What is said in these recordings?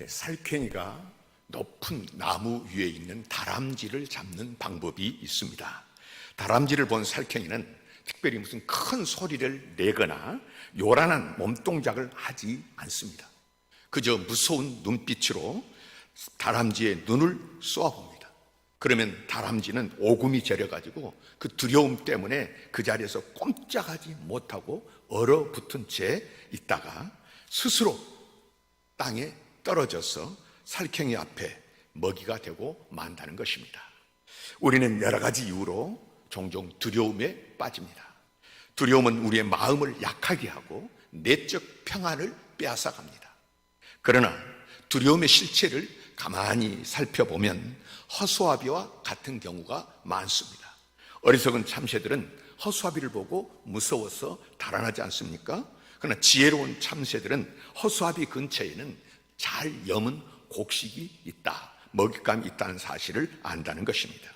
살쾡이가 높은 나무 위에 있는 다람쥐를 잡는 방법이 있습니다. 다람쥐를 본 살쾡이는 특별히 무슨 큰 소리를 내거나 요란한 몸동작을 하지 않습니다. 그저 무서운 눈빛으로 다람쥐의 눈을 쏘아봅니다. 그러면 다람쥐는 오금이 저려가지고 그 두려움 때문에 그 자리에서 꼼짝하지 못하고 얼어붙은 채 있다가 스스로 땅에 떨어져서 살쾡이 앞에 먹이가 되고 만다는 것입니다. 우리는 여러 가지 이유로 종종 두려움에 빠집니다. 두려움은 우리의 마음을 약하게 하고 내적 평안을 빼앗아갑니다. 그러나 두려움의 실체를 가만히 살펴보면 허수아비와 같은 경우가 많습니다. 어리석은 참새들은 허수아비를 보고 무서워서 달아나지 않습니까? 그러나 지혜로운 참새들은 허수아비 근처에는 잘 여문 곡식이 있다, 먹잇감이 있다는 사실을 안다는 것입니다.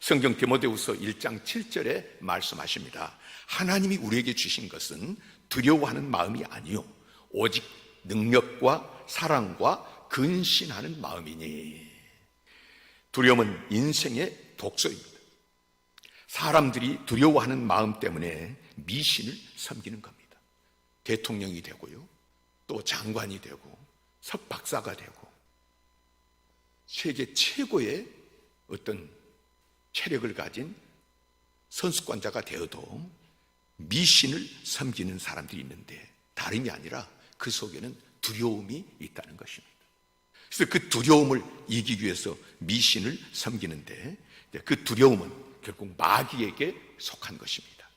성경 디모데후서 1장 7절에 말씀하십니다. 하나님이 우리에게 주신 것은 두려워하는 마음이 아니요 오직 능력과 사랑과 근신하는 마음이니. 두려움은 인생의 독소입니다. 사람들이 두려워하는 마음 때문에 미신을 섬기는 겁니다. 대통령이 되고요, 또 장관이 되고 석박사가 되고 세계 최고의 어떤 체력을 가진 선수권자가 되어도 미신을 섬기는 사람들이 있는데 다름이 아니라 그 속에는 두려움이 있다는 것입니다. 그래서 그 두려움을 이기기 위해서 미신을 섬기는데 그 두려움은 결국 마귀에게 속한 것입니다.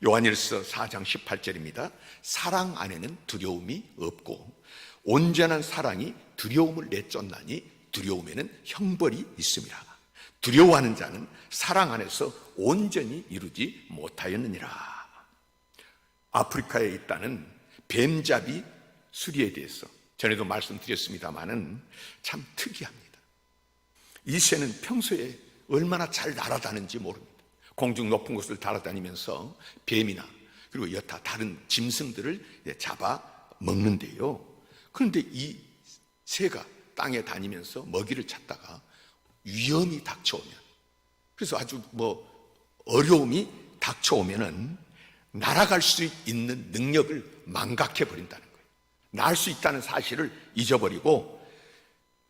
요한일서 4장 18절입니다. 사랑 안에는 두려움이 없고 온전한 사랑이 두려움을 내쫓나니 두려움에는 형벌이 있습니다. 두려워하는 자는 사랑 안에서 온전히 이루지 못하였느니라. 아프리카에 있다는 뱀잡이 수리에 대해서 전에도 말씀드렸습니다마는 참 특이합니다. 이 새는 평소에 얼마나 잘 날아다니는지 모릅니다. 공중 높은 곳을 날아다니면서 뱀이나 그리고 여타 다른 짐승들을 잡아 먹는데요. 그런데 이 새가 땅에 다니면서 먹이를 찾다가 위험이 닥쳐오면, 그래서 아주 어려움이 닥쳐오면은 날아갈 수 있는 능력을 망각해 버린다는 거예요. 날 수 있다는 사실을 잊어버리고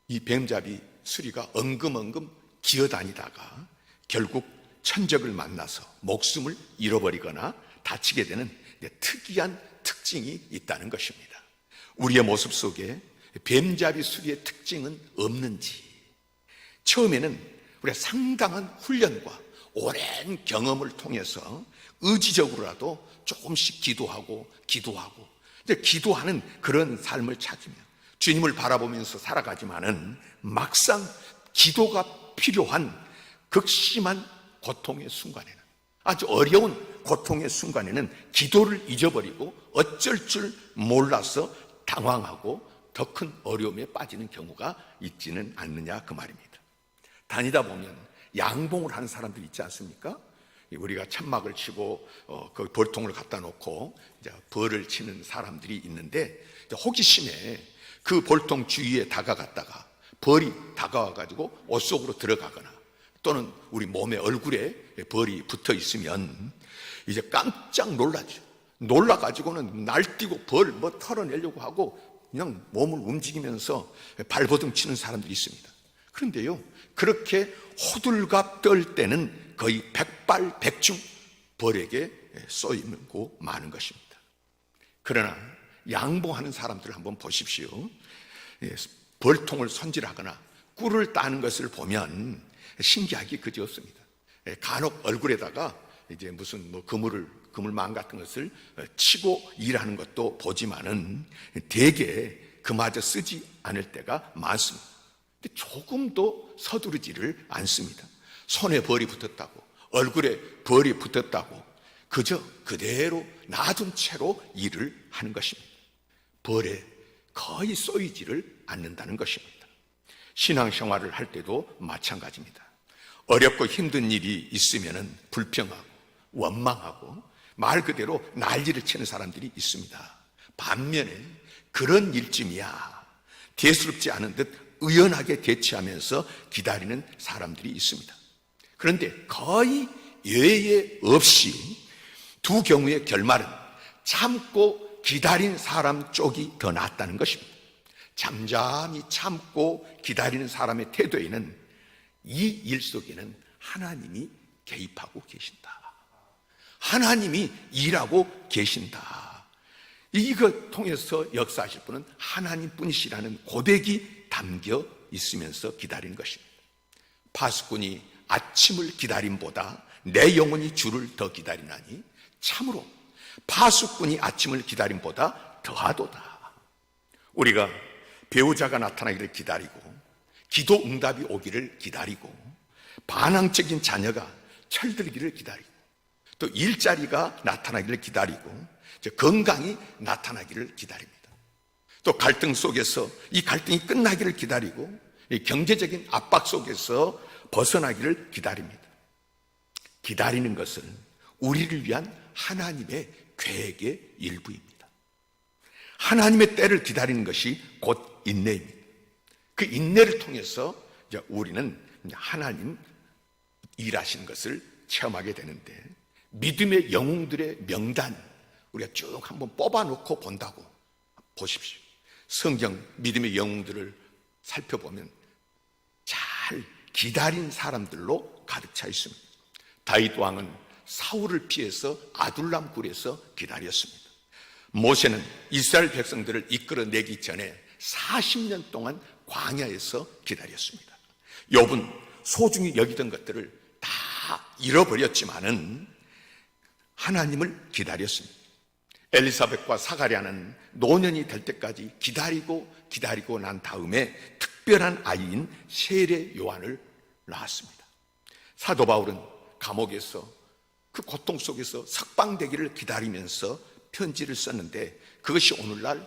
이 뱀잡이 수리가 엉금엉금 기어다니다가 결국 천적을 만나서 목숨을 잃어버리거나 다치게 되는 특이한 특징이 있다는 것입니다. 우리의 모습 속에 뱀잡이 수리의 특징은 없는지, 처음에는 우리가 상당한 훈련과 오랜 경험을 통해서 의지적으로라도 조금씩 기도하고 기도하는 그런 삶을 찾으며 주님을 바라보면서 살아가지만은 막상 기도가 필요한 극심한 고통의 순간에는, 아주 어려운 고통의 순간에는 기도를 잊어버리고 어쩔 줄 몰라서 당황하고 더 큰 어려움에 빠지는 경우가 있지는 않느냐 그 말입니다. 다니다 보면 양봉을 하는 사람들 있지 않습니까? 우리가 천막을 치고 그 벌통을 갖다 놓고 이제 벌을 치는 사람들이 있는데 호기심에 그 벌통 주위에 다가갔다가 벌이 다가와가지고 옷 속으로 들어가거나 또는 우리 몸의 얼굴에 벌이 붙어 있으면 이제 깜짝 놀라죠. 놀라가지고는 날뛰고 벌 털어내려고 하고 그냥 몸을 움직이면서 발버둥 치는 사람들이 있습니다. 그런데요, 그렇게 호들갑 떨 때는 거의 백발백중 벌에게 쏘이고 마는 것입니다. 그러나 양봉하는 사람들을 한번 보십시오. 벌통을 손질하거나 꿀을 따는 것을 보면 신기하기 그지없습니다. 간혹 얼굴에다가 이제 무슨 그물망 같은 것을 치고 일하는 것도 보지만은 대개 그마저 쓰지 않을 때가 많습니다. 근데 조금도 서두르지를 않습니다. 손에 벌이 붙었다고, 얼굴에 벌이 붙었다고 그저 그대로 놔둔 채로 일을 하는 것입니다. 벌에 거의 쏘이지를 않는다는 것입니다. 신앙생활을 할 때도 마찬가지입니다. 어렵고 힘든 일이 있으면 불평하고 원망하고 말 그대로 난리를 치는 사람들이 있습니다. 반면에 그런 일쯤이야 대수롭지 않은 듯 의연하게 대처하면서 기다리는 사람들이 있습니다. 그런데 거의 예외 없이 두 경우의 결말은 참고 기다린 사람 쪽이 더 낫다는 것입니다. 잠잠히 참고 기다리는 사람의 태도에는 이 일 속에는 하나님이 개입하고 계신다. 하나님이 일하고 계신다. 이것 통해서 역사하실 분은 하나님뿐이시라는 고백이 담겨 있으면서 기다리는 것입니다. 파수꾼이 아침을 기다림보다 내 영혼이 주를 더 기다리나니 참으로 파수꾼이 아침을 기다림보다 더하도다. 우리가 배우자가 나타나기를 기다리고 기도 응답이 오기를 기다리고 반항적인 자녀가 철들기를 기다리고 또 일자리가 나타나기를 기다리고 건강이 나타나기를 기다립니다. 또 갈등 속에서 이 갈등이 끝나기를 기다리고 이 경제적인 압박 속에서 벗어나기를 기다립니다. 기다리는 것은 우리를 위한 하나님의 계획의 일부입니다. 하나님의 때를 기다리는 것이 곧 인내입니다. 그 인내를 통해서 이제 우리는 하나님 일하시는 것을 체험하게 되는데, 믿음의 영웅들의 명단 우리가 쭉 한번 뽑아놓고 본다고 보십시오. 성경 믿음의 영웅들을 살펴보면 잘 기다린 사람들로 가득 차 있습니다. 다윗 왕은 사울을 피해서 아둘람 굴에서 기다렸습니다. 모세는 이스라엘 백성들을 이끌어내기 전에 40년 동안 광야에서 기다렸습니다. 욥은 소중히 여기던 것들을 다 잃어버렸지만은 하나님을 기다렸습니다. 엘리사벳과 사가랴는 노년이 될 때까지 기다리고 난 다음에 특별한 아이인 세례 요한을 낳았습니다. 사도 바울은 감옥에서 그 고통 속에서 석방되기를 기다리면서 편지를 썼는데 그것이 오늘날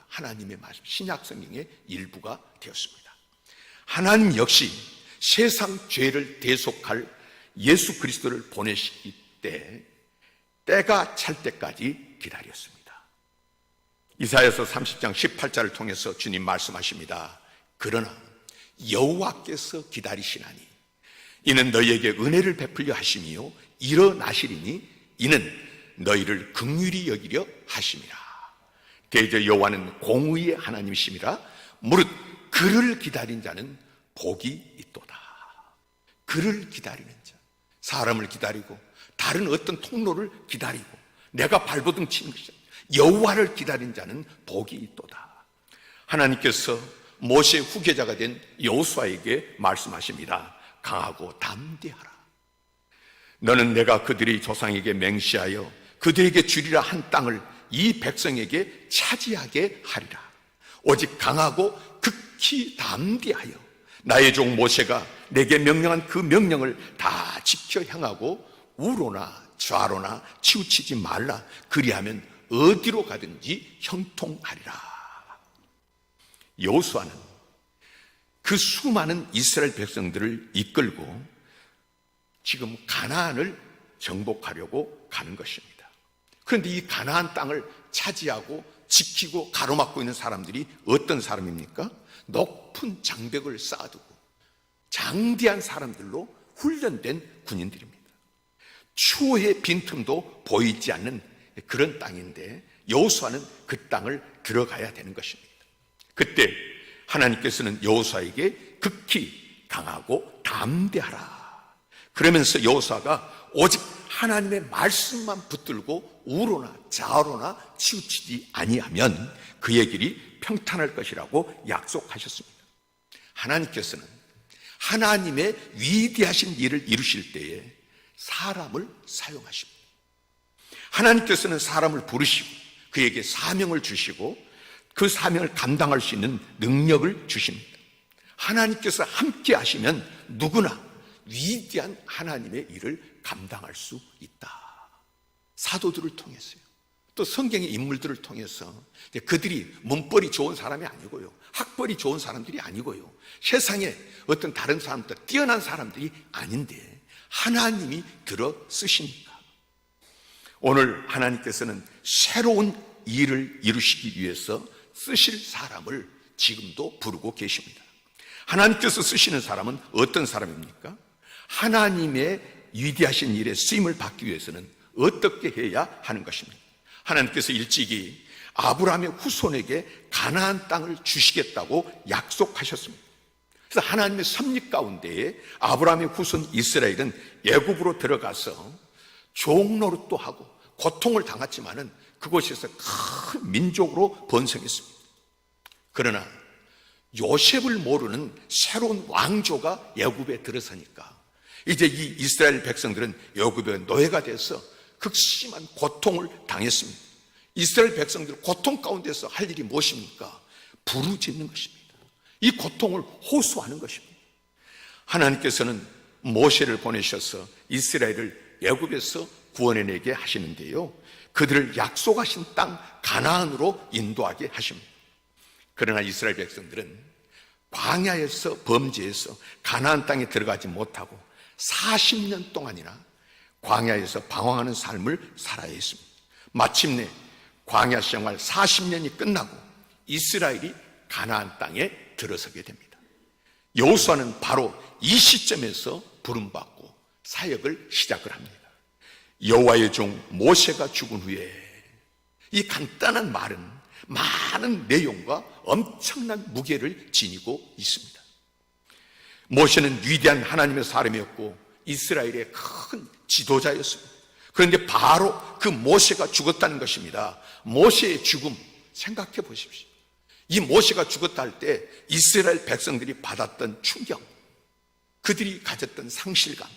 하나님의 말씀, 신약 성경의 일부가 되었습니다. 하나님 역시 세상 죄를 대속할 예수 그리스도를 보내시기 때 때가 찰 때까지 기다렸습니다. 이사야서 30장 18절을 통해서 주님 말씀하십니다. 그러나 여호와께서 기다리시나니 이는 너희에게 은혜를 베풀려 하심이요 일어나시리니 이는 너희를 긍휼히 여기려 하심이라. 대저 여호와는 공의의 하나님이심이라. 무릇 그를 기다린 자는 복이 있도다. 그를 기다리는 자, 사람을 기다리고 다른 어떤 통로를 기다리고 내가 발버둥 치는 것이 아니라 여호와를 기다린 자는 복이 있도다. 하나님께서 모세의 후계자가 된 여호수아에게 말씀하십니다. 강하고 담대하라. 너는 내가 그들의 조상에게 맹시하여 그들에게 주리라 한 땅을 이 백성에게 차지하게 하리라. 오직 강하고 극히 담대하여 나의 종 모세가 내게 명령한 그 명령을 다 지켜 행하고 우로나 좌로나 치우치지 말라. 그리하면 어디로 가든지 형통하리라. 여호수아는 그 수많은 이스라엘 백성들을 이끌고 지금 가나안을 정복하려고 가는 것입니다. 그런데 이 가나안 땅을 차지하고 지키고 가로막고 있는 사람들이 어떤 사람입니까? 높은 장벽을 쌓아두고 장대한 사람들로 훈련된 군인들입니다. 추호의 빈틈도 보이지 않는 그런 땅인데 여호수아는 그 땅을 들어가야 되는 것입니다. 그때 하나님께서는 여호수아에게 극히 강하고 담대하라. 그러면서 여호수아가 오직 하나님의 말씀만 붙들고 우로나 좌로나 치우치지 아니하면 그의 길이 평탄할 것이라고 약속하셨습니다. 하나님께서는 하나님의 위대하신 일을 이루실 때에 사람을 사용하십니다. 하나님께서는 사람을 부르시고 그에게 사명을 주시고 그 사명을 감당할 수 있는 능력을 주십니다. 하나님께서 함께 하시면 누구나 위대한 하나님의 일을 감당할 수 있다. 사도들을 통해서요. 또 성경의 인물들을 통해서 그들이 문벌이 좋은 사람이 아니고요. 학벌이 좋은 사람들이 아니고요. 세상에 어떤 다른 사람보다 뛰어난 사람들이 아닌데 하나님이 들어 쓰십니다. 오늘 하나님께서는 새로운 일을 이루시기 위해서 쓰실 사람을 지금도 부르고 계십니다. 하나님께서 쓰시는 사람은 어떤 사람입니까? 하나님의 위대하신 일에 쓰임을 받기 위해서는 어떻게 해야 하는 것입니까? 하나님께서 일찍이 아브라함의 후손에게 가나안 땅을 주시겠다고 약속하셨습니다. 그래서 하나님의 섭리 가운데에 아브라함의 후손 이스라엘은 애굽으로 들어가서 종노릇도 하고 고통을 당했지만은 그곳에서 큰 민족으로 번성했습니다. 그러나 요셉을 모르는 새로운 왕조가 애굽에 들어서니까 이제 이 이스라엘 백성들은 애굽의 노예가 돼서 극심한 고통을 당했습니다. 이스라엘 백성들 고통 가운데서 할 일이 무엇입니까? 부르짖는 것입니다. 이 고통을 호소하는 것입니다. 하나님께서는 모세를 보내셔서 이스라엘을 애굽에서 구원해내게 하시는데요, 그들을 약속하신 땅 가나안으로 인도하게 하십니다. 그러나 이스라엘 백성들은 광야에서 범죄해서 가나안 땅에 들어가지 못하고 40년 동안이나 광야에서 방황하는 삶을 살아야 했습니다. 마침내 광야 생활 40년이 끝나고 이스라엘이 가나안 땅에 들어서게 됩니다. 여호수아는 바로 이 시점에서 부름받고 사역을 시작을 합니다. 여호와의 종 모세가 죽은 후에, 이 간단한 말은 많은 내용과 엄청난 무게를 지니고 있습니다. 모세는 위대한 하나님의 사람이었고 이스라엘의 큰 지도자였습니다. 그런데 바로 그 모세가 죽었다는 것입니다. 모세의 죽음 생각해 보십시오. 이 모세가 죽었다 할 때 이스라엘 백성들이 받았던 충격, 그들이 가졌던 상실감,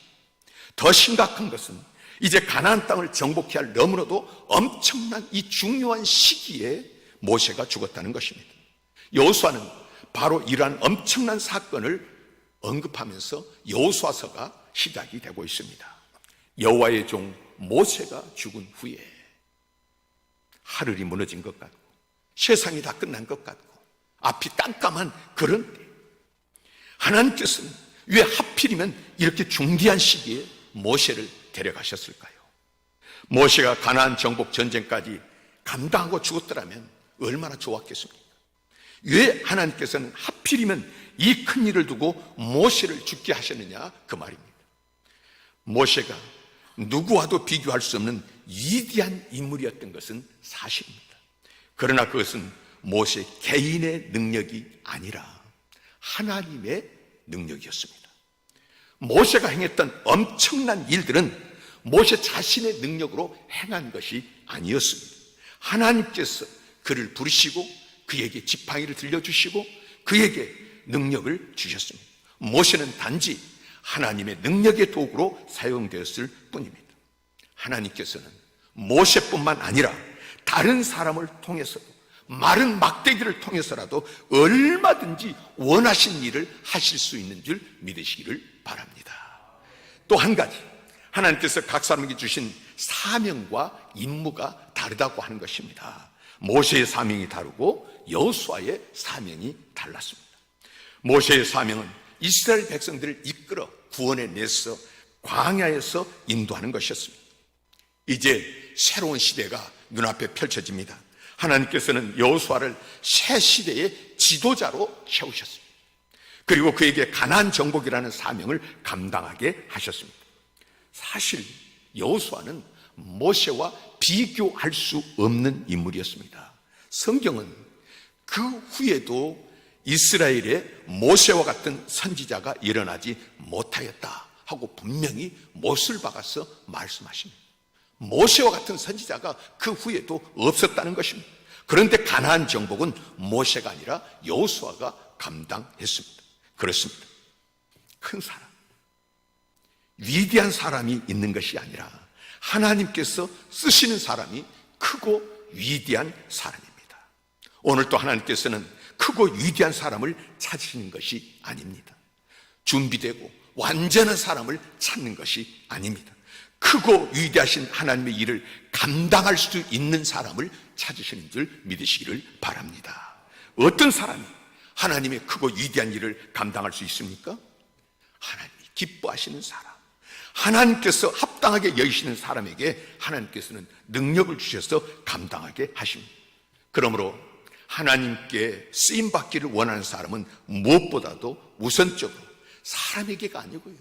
더 심각한 것은 이제 가나안 땅을 정복해야 할 너무나도 엄청난 이 중요한 시기에 모세가 죽었다는 것입니다. 여호수아는 바로 이러한 엄청난 사건을 언급하면서 여호수아서가 시작이 되고 있습니다. 여호와의 종 모세가 죽은 후에 하늘이 무너진 것 같고 세상이 다 끝난 것 같고 앞이 깜깜한 그런 때, 하나님께서는 왜 하필이면 이렇게 중대한 시기에 모세를 데려가셨을까요? 모세가 가나안 정복 전쟁까지 감당하고 죽었더라면 얼마나 좋았겠습니까? 왜 하나님께서는 하필이면 이 큰 일을 두고 모세를 죽게 하셨느냐, 그 말입니다. 모세가 누구와도 비교할 수 없는 위대한 인물이었던 것은 사실입니다. 그러나 그것은 모세 개인의 능력이 아니라 하나님의 능력이었습니다. 모세가 행했던 엄청난 일들은 모세 자신의 능력으로 행한 것이 아니었습니다. 하나님께서 그를 부르시고 그에게 지팡이를 들려주시고 그에게 능력을 주셨습니다. 모세는 단지 하나님의 능력의 도구로 사용되었을 뿐입니다. 하나님께서는 모세뿐만 아니라 다른 사람을 통해서도, 마른 막대기를 통해서라도 얼마든지 원하신 일을 하실 수 있는 줄 믿으시기를 바랍니다. 또 한 가지, 하나님께서 각 사람에게 주신 사명과 임무가 다르다고 하는 것입니다. 모세의 사명이 다르고 여호수아의 사명이 달랐습니다. 모세의 사명은 이스라엘 백성들을 이끌어 구원해 내서 광야에서 인도하는 것이었습니다. 이제 새로운 시대가 눈앞에 펼쳐집니다. 하나님께서는 여호수아를 새 시대의 지도자로 세우셨습니다. 그리고 그에게 가나안 정복이라는 사명을 감당하게 하셨습니다. 사실 여호수아는 모세와 비교할 수 없는 인물이었습니다. 성경은 그 후에도 이스라엘에 모세와 같은 선지자가 일어나지 못하였다 하고 분명히 못을 박아서 말씀하십니다. 모세와 같은 선지자가 그 후에도 없었다는 것입니다. 그런데 가나안 정복은 모세가 아니라 여호수아가 감당했습니다. 그렇습니다. 큰 사람, 위대한 사람이 있는 것이 아니라 하나님께서 쓰시는 사람이 크고 위대한 사람입니다. 오늘 또 하나님께서는 크고 위대한 사람을 찾으시는 것이 아닙니다. 준비되고 완전한 사람을 찾는 것이 아닙니다. 크고 위대하신 하나님의 일을 감당할 수 있는 사람을 찾으시는 줄 믿으시기를 바랍니다. 어떤 사람이 하나님의 크고 위대한 일을 감당할 수 있습니까? 하나님이 기뻐하시는 사람, 하나님께서 합당하게 여기시는 사람에게 하나님께서는 능력을 주셔서 감당하게 하십니다. 그러므로 하나님께 쓰임받기를 원하는 사람은 무엇보다도 우선적으로 사람에게가 아니고요,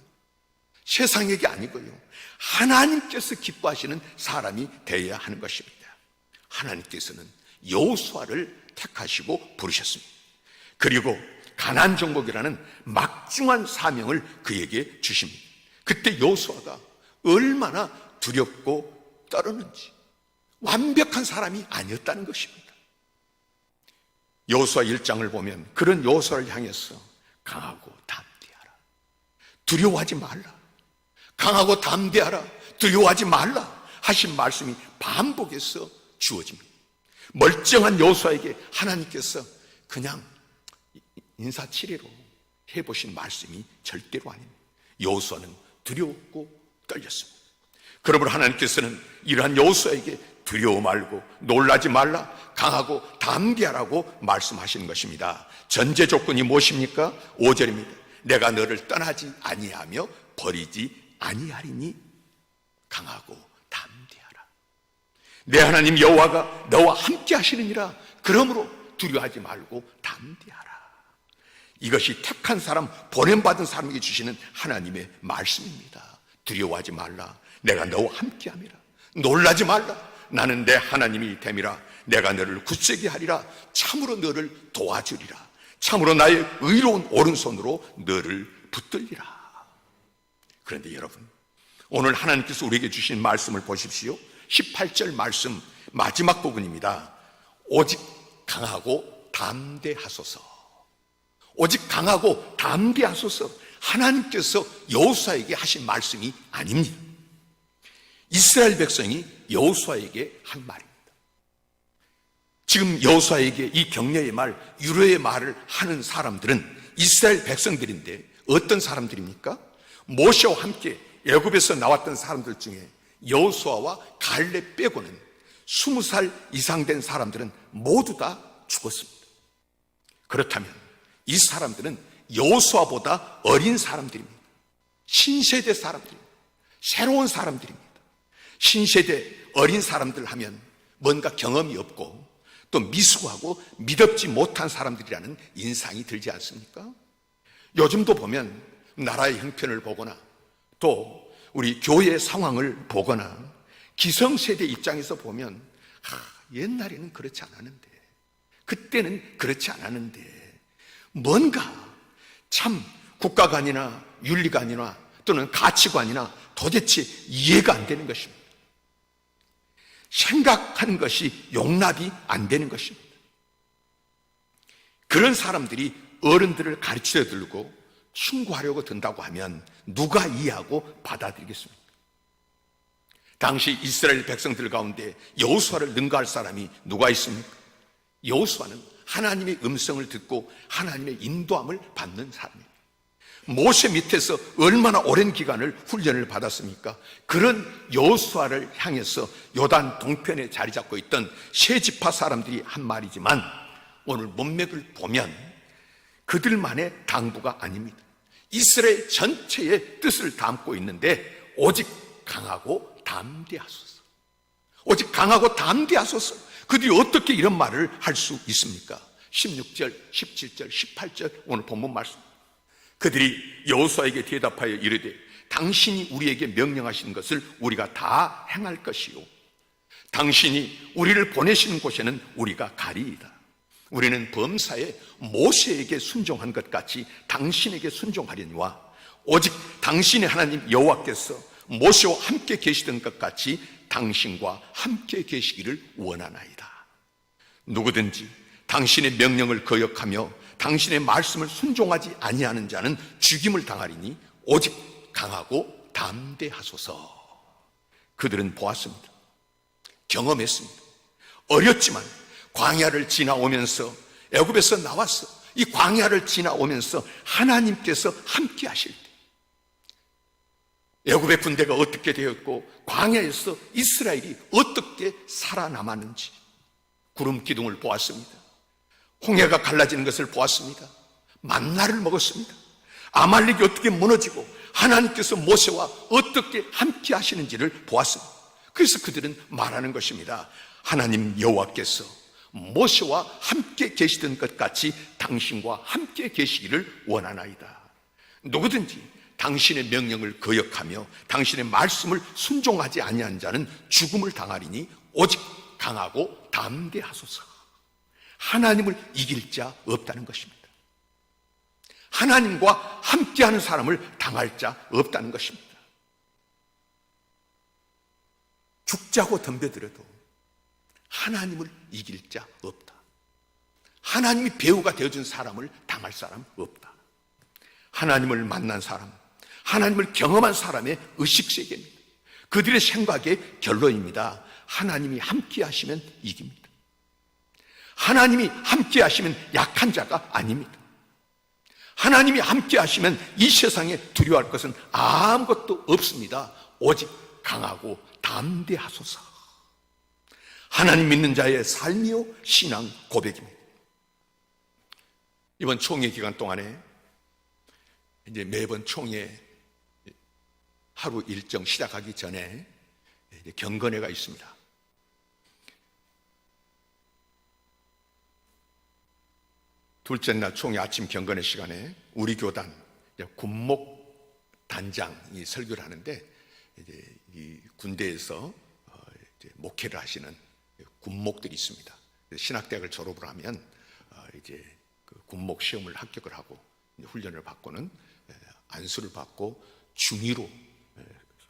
세상에게 아니고요, 하나님께서 기뻐하시는 사람이 되어야 하는 것입니다. 하나님께서는 여호수아를 택하시고 부르셨습니다. 그리고 가나안 정복이라는 막중한 사명을 그에게 주십니다. 그때 여호수아가 얼마나 두렵고 떨었는지, 완벽한 사람이 아니었다는 것입니다. 여호수아 1장을 보면 그런 여호수아를 향해서 강하고 담대하라, 두려워하지 말라, 강하고 담대하라, 두려워하지 말라 하신 말씀이 반복해서 주어집니다. 멀쩡한 여호수아에게 하나님께서 그냥 인사치레로 해보신 말씀이 절대로 아닙니다. 여호수아는 두려웠고 떨렸습니다. 그러므로 하나님께서는 이러한 여호수아에게 두려워 말고 놀라지 말라, 강하고 담대하라고 말씀하시는 것입니다. 전제 조건이 무엇입니까? 5절입니다. 내가 너를 떠나지 아니하며 버리지 아니하리니 강하고 담대하라. 내 하나님 여호와가 너와 함께 하시느니라. 그러므로 두려워하지 말고 담대하라. 이것이 택한 사람, 보냄받은 사람에게 주시는 하나님의 말씀입니다. 두려워하지 말라. 내가 너와 함께 함이라. 놀라지 말라. 나는 내 하나님이 됨이라. 내가 너를 굳세게 하리라. 참으로 너를 도와주리라. 참으로 나의 의로운 오른손으로 너를 붙들리라. 그런데 여러분, 오늘 하나님께서 우리에게 주신 말씀을 보십시오. 18절 말씀 마지막 부분입니다. 오직 강하고 담대하소서. 오직 강하고 담대하소서. 하나님께서 여호수아에게 하신 말씀이 아닙니다. 이스라엘 백성이 여호수아에게 한 말입니다. 지금 여호수아에게 이 격려의 말, 유로의 말을 하는 사람들은 이스라엘 백성들인데 어떤 사람들입니까? 모세와 함께 애굽에서 나왔던 사람들 중에 여호수아와 갈렙 빼고는 20살 이상 된 사람들은 모두 다 죽었습니다. 그렇다면 이 사람들은 여호수아보다 어린 사람들입니다. 신세대 사람들입니다. 새로운 사람들입니다. 신세대 어린 사람들 하면 뭔가 경험이 없고 또 미숙하고 믿음지 못한 사람들이라는 인상이 들지 않습니까? 요즘도 보면 나라의 형편을 보거나 또 우리 교회의 상황을 보거나 기성세대 입장에서 보면 옛날에는 그렇지 않았는데, 그때는 그렇지 않았는데, 뭔가 참 국가관이나 윤리관이나 또는 가치관이나 도대체 이해가 안 되는 것입니다. 생각하는 것이 용납이 안 되는 것입니다. 그런 사람들이 어른들을 가르쳐 들고 충고하려고 든다고 하면 누가 이해하고 받아들이겠습니까? 당시 이스라엘 백성들 가운데 여호수아를 능가할 사람이 누가 있습니까? 여호수아는 하나님의 음성을 듣고 하나님의 인도함을 받는 사람입니다. 모세 밑에서 얼마나 오랜 기간을 훈련을 받았습니까? 그런 여호수아를 향해서 요단 동편에 자리 잡고 있던 세 지파 사람들이 한 말이지만 오늘 문맥을 보면 그들만의 당부가 아닙니다. 이스라엘 전체의 뜻을 담고 있는데 오직 강하고 담대하소서. 오직 강하고 담대하소서. 그들이 어떻게 이런 말을 할 수 있습니까? 16절, 17절, 18절 오늘 본문 말씀. 그들이 여호수아에게 대답하여 이르되 당신이 우리에게 명령하신 것을 우리가 다 행할 것이요 당신이 우리를 보내시는 곳에는 우리가 가리이다. 우리는 범사에 모세에게 순종한 것 같이 당신에게 순종하려니와 오직 당신의 하나님 여호와께서 모세와 함께 계시던 것 같이 당신과 함께 계시기를 원하나이다. 누구든지 당신의 명령을 거역하며 당신의 말씀을 순종하지 아니하는 자는 죽임을 당하리니 오직 강하고 담대하소서. 그들은 보았습니다. 경험했습니다. 어렸지만 광야를 지나오면서 애굽에서 나왔어. 이 광야를 지나오면서 하나님께서 함께 하실 때 애굽의 군대가 어떻게 되었고 광야에서 이스라엘이 어떻게 살아남았는지 구름 기둥을 보았습니다. 홍해가 갈라지는 것을 보았습니다. 만나를 먹었습니다. 아말렉이 어떻게 무너지고 하나님께서 모세와 어떻게 함께 하시는지를 보았습니다. 그래서 그들은 말하는 것입니다. 하나님 여호와께서 모세와 함께 계시던 것 같이 당신과 함께 계시기를 원하나이다. 누구든지 당신의 명령을 거역하며 당신의 말씀을 순종하지 아니한 자는 죽음을 당하리니 오직 강하고 담대하소서. 하나님을 이길 자 없다는 것입니다. 하나님과 함께하는 사람을 당할 자 없다는 것입니다. 죽자고 덤벼들어도 하나님을 이길 자 없다. 하나님이 배우가 되어준 사람을 당할 사람 없다. 하나님을 만난 사람, 하나님을 경험한 사람의 의식세계입니다. 그들의 생각의 결론입니다. 하나님이 함께 하시면 이깁니다. 하나님이 함께 하시면 약한 자가 아닙니다. 하나님이 함께 하시면 이 세상에 두려워할 것은 아무것도 없습니다. 오직 강하고 담대하소서. 하나님 믿는 자의 삶이요 신앙 고백입니다. 이번 총회 기간 동안에 이제 매번 총회 하루 일정 시작하기 전에 이제 경건회가 있습니다. 둘째 날 총회 아침 경건회 시간에 우리 교단 군목 단장이 설교를 하는데, 이제 이 군대에서 이제 목회를 하시는 군목들이 있습니다. 신학대학을 졸업을 하면 이제 그 군목 시험을 합격을 하고 훈련을 받고는 안수를 받고 중위로,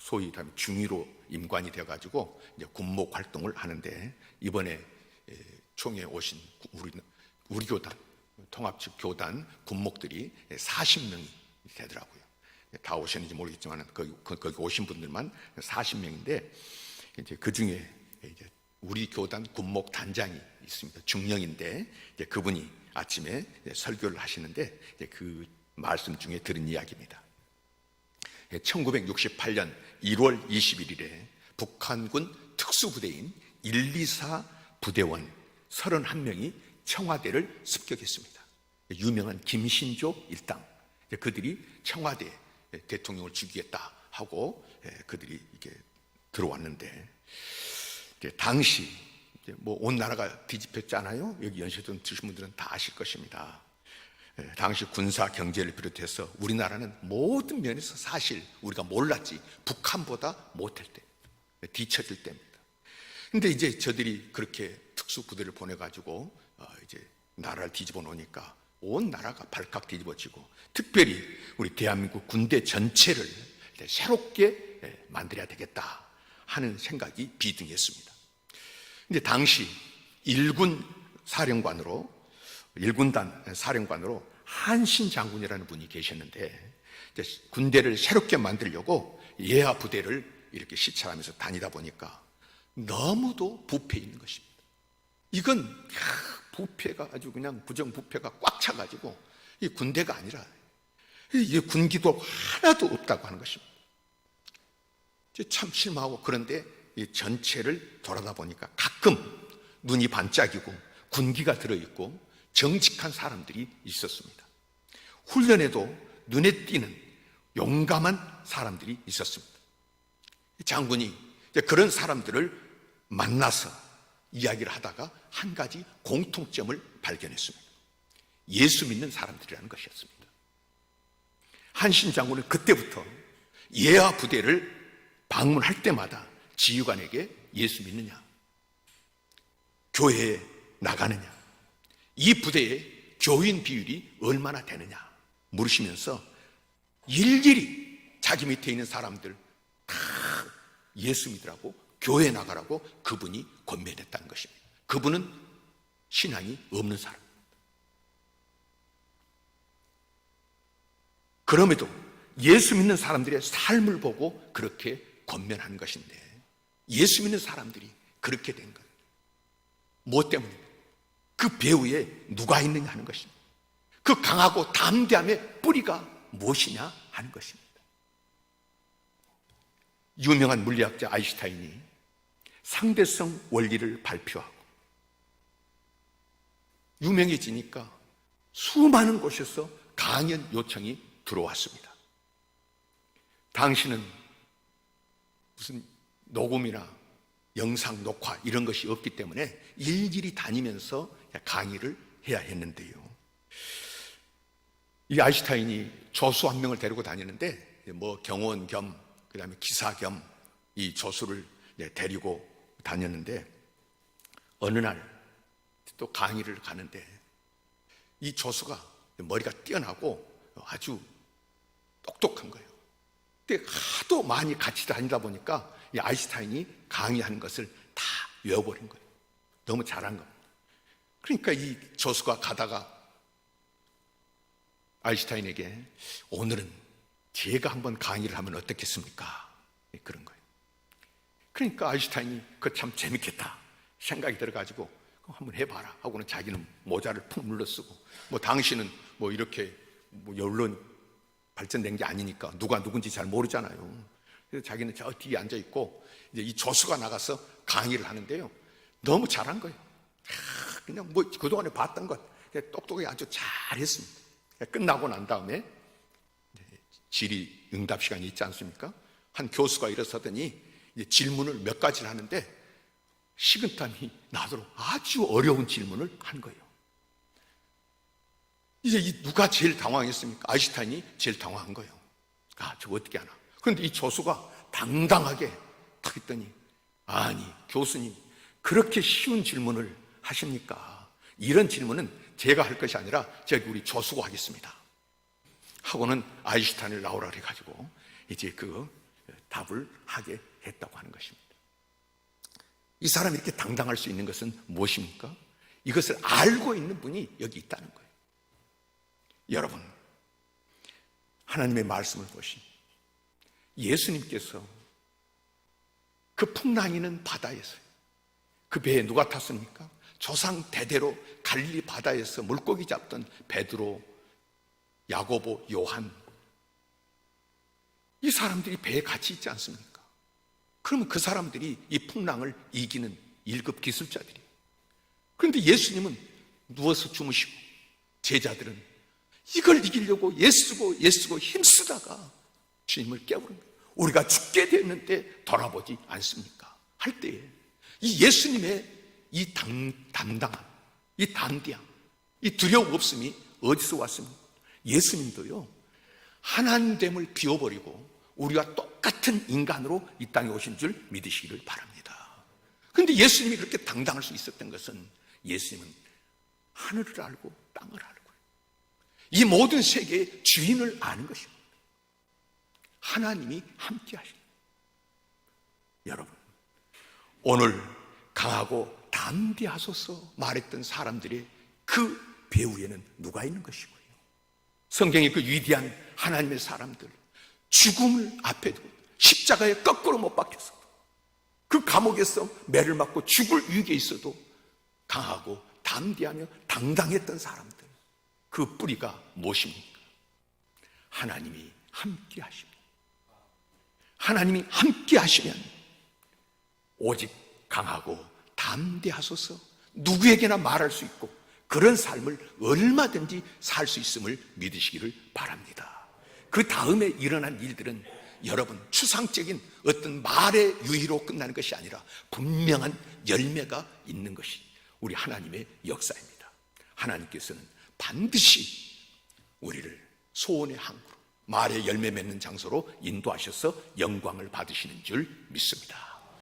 소위 중위로 임관이 되어가지고 이제 군목 활동을 하는데, 이번에 총회에 오신 우리 교단 통합측 교단 군목들이 40명이 되더라고요. 다 오셨는지 모르겠지만 거기 오신 분들만 40명인데, 이제 그 중에 이제 우리 교단 군목 단장이 있습니다. 중령인데 이제 그분이 아침에 설교를 하시는데, 이제 그 말씀 중에 들은 이야기입니다. 1968년 1월 21일에 북한군 특수부대인 124 부대원 31명이 청와대를 습격했습니다. 유명한 김신조 일당, 그들이 청와대 대통령을 죽이겠다 하고 그들이 이렇게 들어왔는데, 당시 뭐 온 나라가 뒤집혔잖아요. 여기 연세전 드신 분들은 다 아실 것입니다. 당시 군사 경제를 비롯해서 우리나라는 모든 면에서 사실 우리가 몰랐지 북한보다 못할 때, 뒤처질 때입니다. 근데 이제 저들이 그렇게 특수부대를 보내가지고 이제 나라를 뒤집어 놓으니까 온 나라가 발칵 뒤집어지고, 특별히 우리 대한민국 군대 전체를 새롭게 만들어야 되겠다 하는 생각이 비등했습니다. 근데 당시 1군 사령관으로, 1군단 사령관으로 한신 장군이라는 분이 계셨는데, 군대를 새롭게 만들려고 예하 부대를 이렇게 시찰하면서 다니다 보니까 너무도 부패 있는 것입니다. 이건 부패가 아주 그냥 부정부패가 꽉 차가지고 이 군대가 아니라 이 군기도 하나도 없다고 하는 것입니다. 참 실망하고, 그런데 이 전체를 돌아다 보니까 가끔 눈이 반짝이고 군기가 들어있고 정직한 사람들이 있었습니다. 훈련에도 눈에 띄는 용감한 사람들이 있었습니다. 장군이 그런 사람들을 만나서 이야기를 하다가 한 가지 공통점을 발견했습니다. 예수 믿는 사람들이라는 것이었습니다. 한신 장군은 그때부터 예하 부대를 방문할 때마다 지휘관에게 예수 믿느냐, 교회에 나가느냐, 이 부대의 교인 비율이 얼마나 되느냐 물으시면서 일일이 자기 밑에 있는 사람들 다 예수 믿으라고, 교회에 나가라고 그분이 권면했다는 것입니다. 그분은 신앙이 없는 사람. 그럼에도 예수 믿는 사람들의 삶을 보고 그렇게 권면하는 것인데, 예수 믿는 사람들이 그렇게 된 것, 뭐 때문에? 그 배후에 누가 있느냐 하는 것입니다. 그 강하고 담대함의 뿌리가 무엇이냐 하는 것입니다. 유명한 물리학자 아인슈타인이 상대성 원리를 발표하고 유명해지니까 수많은 곳에서 강연 요청이 들어왔습니다. 당신은 무슨 녹음이나 영상 녹화 이런 것이 없기 때문에 일일이 다니면서 강의를 해야 했는데요. 이 아인슈타인이 조수 한 명을 데리고 다니는데 뭐 경호원 겸 그다음에 기사 겸 이 조수를 데리고 다녔는데 어느 날 또 강의를 가는데 이 조수가 머리가 뛰어나고 아주 똑똑한 거예요. 근데 하도 많이 같이 다니다 보니까 이 아인슈타인이 강의하는 것을 다 외워버린 거예요. 너무 잘한 겁니다. 그러니까 이 조수가 가다가 아인슈타인에게 오늘은 제가 한번 강의를 하면 어떻겠습니까? 그런 거예요. 그러니까 아인슈타인이 그거 참 재밌겠다 생각이 들어가지고 한번 해봐라 하고는 자기는 모자를 푹 눌러쓰고 뭐 당신은 뭐 이렇게 뭐 언론 발전된 게 아니니까 누가 누군지 잘 모르잖아요. 그래서 자기는 저 뒤에 앉아 있고 이제 이 조수가 나가서 강의를 하는데요. 너무 잘한 거예요. 그냥 뭐 그동안에 봤던 것 똑똑하게 아주 잘했습니다. 끝나고 난 다음에 질의 응답 시간이 있지 않습니까? 한 교수가 일어서더니 이제 질문을 몇 가지를 하는데 식은땀이 나도록 아주 어려운 질문을 한 거예요. 이제 누가 제일 당황했습니까? 아인슈타인이 제일 당황한 거예요. 저거 어떻게 하나? 그런데 이 조수가 당당하게 딱 했더니 아니 교수님 그렇게 쉬운 질문을 하십니까? 이런 질문은 제가 할 것이 아니라 저기 우리 조수가 하겠습니다 하고는 아인슈타인을 나오라 그래가지고 이제 그 답을 하게 했다고 하는 것입니다. 이 사람이 이렇게 당당할 수 있는 것은 무엇입니까? 이것을 알고 있는 분이 여기 있다는 거예요. 여러분, 하나님의 말씀을 보시면 예수님께서 그 풍랑이는 바다에서 그 배에 누가 탔습니까? 조상 대대로 갈릴리 바다에서 물고기 잡던 베드로, 야고보, 요한 이 사람들이 배에 같이 있지 않습니까? 그러면 그 사람들이 이 풍랑을 이기는 1급 기술자들이에요. 그런데 예수님은 누워서 주무시고 제자들은 이걸 이기려고 애쓰고 힘쓰다가 주님을 깨우는 거예요. 우리가 죽게 됐는데 돌아보지 않습니까? 할 때에 이 예수님의 이 담당함, 이 담대함, 이 두려움 없음이 어디서 왔습니까? 예수님도요 하나님됨을 비워버리고 우리와 똑같은 인간으로 이 땅에 오신 줄 믿으시기를 바랍니다. 그런데 예수님이 그렇게 당당할 수 있었던 것은 예수님은 하늘을 알고 땅을 알고 이 모든 세계의 주인을 아는 것입니다. 하나님이 함께 하십니다. 여러분, 오늘 강하고 담대하소서 말했던 사람들의 그 배후에는 누가 있는 것이고요. 성경의 그 위대한 하나님의 사람들 죽음을 앞에 두고 십자가에 거꾸로 못 박혀서 그 감옥에서 매를 맞고 죽을 위기에 있어도 강하고 담대하며 당당했던 사람들 그 뿌리가 무엇입니까? 하나님이 함께 하십니다. 하나님이 함께 하시면 오직 강하고 담대하소서 누구에게나 말할 수 있고 그런 삶을 얼마든지 살 수 있음을 믿으시기를 바랍니다. 그 다음에 일어난 일들은 여러분 추상적인 어떤 말의 유희로 끝나는 것이 아니라 분명한 열매가 있는 것이 우리 하나님의 역사입니다. 하나님께서는 반드시 우리를 소원의 항구로 말의 열매 맺는 장소로 인도하셔서 영광을 받으시는 줄 믿습니다.